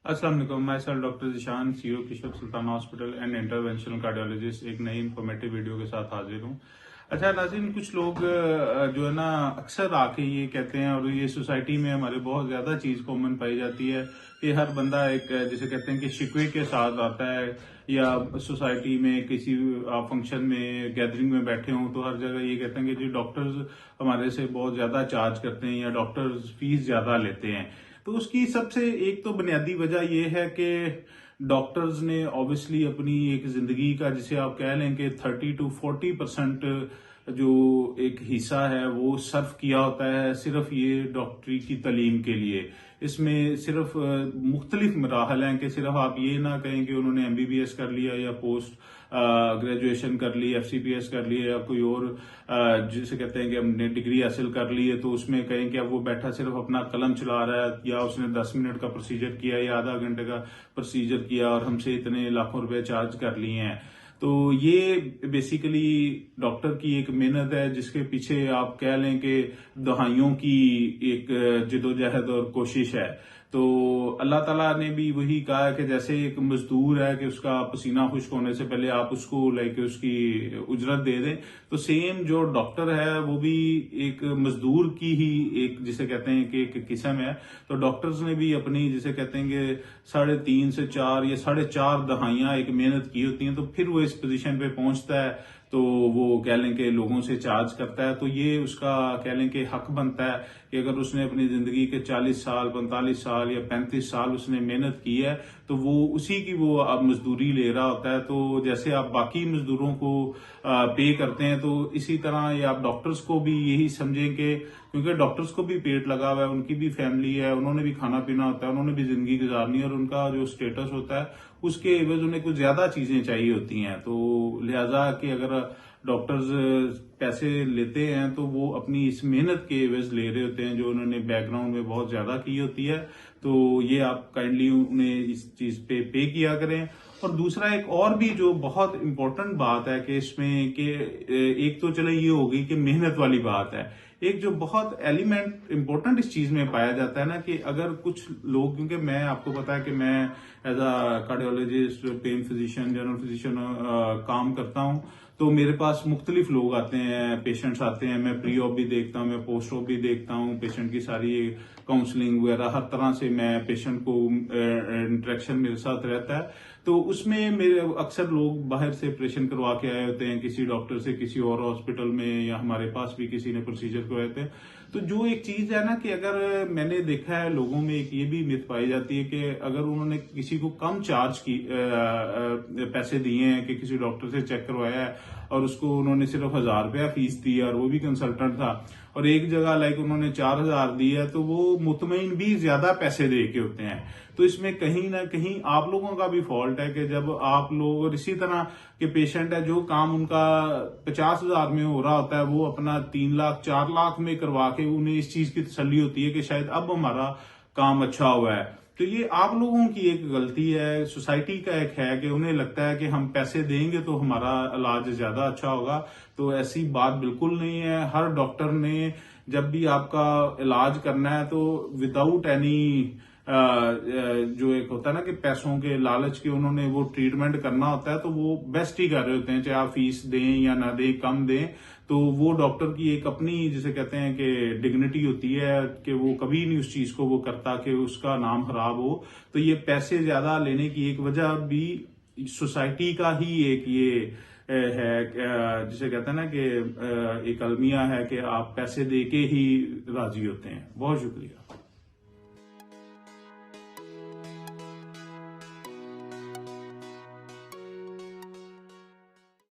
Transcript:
अस्सलाम वालेकुम। मैं sir doctor Zeeshan, CEO Kishore Sultan hospital and interventional cardiologist एक नई इंफॉर्मेटिव वीडियो के साथ हाजिर हूँ। अच्छा नाज़रीन, कुछ लोग जो है ना अक्सर आके ये कहते हैं, और ये सोसाइटी में हमारे बहुत ज़्यादा चीज़ कॉमन पाई जाती है कि हर बंदा एक जिसे कहते हैं कि शिकवे के साथ आता है, या सोसाइटी में किसी फंक्शन में गैदरिंग में बैठे हों तो हर जगह ये कहते हैं कि जी डॉक्टर्स हमारे से बहुत ज़्यादा चार्ज करते हैं या डॉक्टर्स फीस ज़्यादा लेते हैं। तो उसकी सबसे एक तो बुनियादी वजह यह है कि डॉक्टर्स ने ऑब्वियसली अपनी एक जिंदगी का, जिसे आप कह लें कि 30 to 40% जो एक हिस्सा है वो सर्व किया होता है सिर्फ ये डॉक्टरी की तालीम के लिए। इसमें सिर्फ मुख्तलिफ मराहल हैं कि सिर्फ आप ये ना कहें कि उन्होंने एमबीबीएस कर लिया या पोस्ट ग्रेजुएशन कर ली, एफसीपीएस कर लिया, या कोई और जिसे कहते हैं कि हमने डिग्री हासिल कर ली है, तो उसमें कहें कि अब वो बैठा सिर्फ अपना कलम चला रहा है, या उसने 10 मिनट का प्रोसीजर किया या आधा घंटे का प्रोसीजर किया और हमसे इतने लाखों रुपए चार्ज कर लिए हैं। तो ये बेसिकली डॉक्टर की एक मेहनत है जिसके पीछे आप कह लें कि दहाइयों की एक जिदोजहद और कोशिश है। तो अल्लाह ताला ने भी वही कहा है कि जैसे एक मजदूर है कि उसका पसीना खुश्क होने से पहले आप उसको लाइक उसकी उजरत दे दें, तो सेम जो डॉक्टर है वो भी एक मजदूर की ही एक जिसे कहते हैं कि एक किस्म है। तो डॉक्टर्स ने भी अपनी जिसे कहते हैं कि 3.5 से 4 या 4.5 दहाइयां एक मेहनत की होती हैं, तो फिर वो इस पोजीशन पे पहुंचता है, तो वो कह लें कि लोगों से चार्ज करता है। तो ये उसका कह लें कि हक बनता है कि अगर उसने अपनी जिंदगी के 40 साल 45 साल या 35 साल उसने मेहनत की है, तो वो उसी की वो अब मजदूरी ले रहा होता है। तो जैसे आप बाकी मजदूरों को पे करते हैं, तो इसी तरह ये आप डॉक्टर्स को भी यही समझें कि क्योंकि डॉक्टर्स को भी पेट लगा हुआ है, उनकी भी फैमिली है, उन्होंने भी खाना पीना होता है, उन्होंने भी जिंदगी गुजारनी है, और उनका जो स्टेटस होता है उसके एवज उन्हें कुछ ज्यादा चीजें चाहिए होती हैं। तो लिहाजा कि अगर डॉक्टर्स पैसे लेते हैं तो वो अपनी इस मेहनत के एवज ले रहे होते हैं जो उन्होंने बैकग्राउंड में बहुत ज्यादा की होती है। तो ये आप काइंडली उन्हें इस चीज पे किया करें। और दूसरा एक और भी जो बहुत इंपॉर्टेंट बात है कि इसमें कि एक तो चलो ये होगी कि मेहनत वाली बात है, एक जो बहुत एलिमेंट इंपॉर्टेंट इस चीज में पाया जाता है ना कि अगर कुछ लोग, क्योंकि मैं आपको पता है कि मैं as a cardiologist, pain physician, general physician काम करता हूं, तो मेरे पास मुख्तलिफ लोग आते हैं, पेशेंट्स आते हैं, मैं प्री ऑप भी देखता हूं, मैं पोस्ट ऑप भी देखता हूं, पेशेंट की सारी काउंसलिंग वगैरह हर तरह से मैं पेशेंट को इंटरेक्शन मेरे साथ रहता है। तो उसमें मेरे अक्सर लोग बाहर से ऑपरेशन करवा के आए होते हैं किसी डॉक्टर से किसी और हॉस्पिटल में, या हमारे पास भी किसी ने प्रोसीजर करवाए थे। तो जो एक चीज है ना कि अगर मैंने देखा है लोगों में एक ये भी मिथ पाई जाती है कि अगर उन्होंने किसी को कम चार्ज की पैसे दिए हैं कि किसी डॉक्टर से चेक करवाया है और उसको उन्होंने सिर्फ 1000 रुपया फीस दी है और वो भी कंसल्टेंट था, और एक जगह लाइक उन्होंने 4000 दी है, तो वो मुतमईन भी ज्यादा पैसे दे के होते हैं। तो इसमें कहीं ना कहीं आप लोगों का भी फॉल्ट है कि जब आप लोग, और इसी तरह के पेशेंट है जो काम उनका 50,000 में हो रहा होता है वो अपना 3 लाख 4 लाख में करवा के उन्हें इस चीज की तसल्ली होती है कि शायद अब हमारा काम अच्छा हुआ है। तो ये आप लोगों की एक गलती है, सोसाइटी का एक है कि उन्हें लगता है कि हम पैसे देंगे तो हमारा इलाज ज्यादा अच्छा होगा। तो ऐसी बात बिल्कुल नहीं है। हर डॉक्टर ने जब भी आपका इलाज करना है तो विदाउट एनी जो एक होता है ना कि पैसों के लालच के उन्होंने वो ट्रीटमेंट करना होता है, तो वो बेस्ट ही कर रहे होते हैं, चाहे आप फीस दें या ना दें, कम दें। तो वो डॉक्टर की एक अपनी जिसे कहते हैं कि डिग्निटी होती है कि वो कभी नहीं उस चीज को वो करता कि उसका नाम खराब हो। तो ये पैसे ज्यादा लेने की एक वजह भी सोसाइटी का ही एक ये है, जिसे कहते हैं ना कि एक अलमिया है कि आप पैसे दे के ही राजी होते हैं। बहुत शुक्रिया।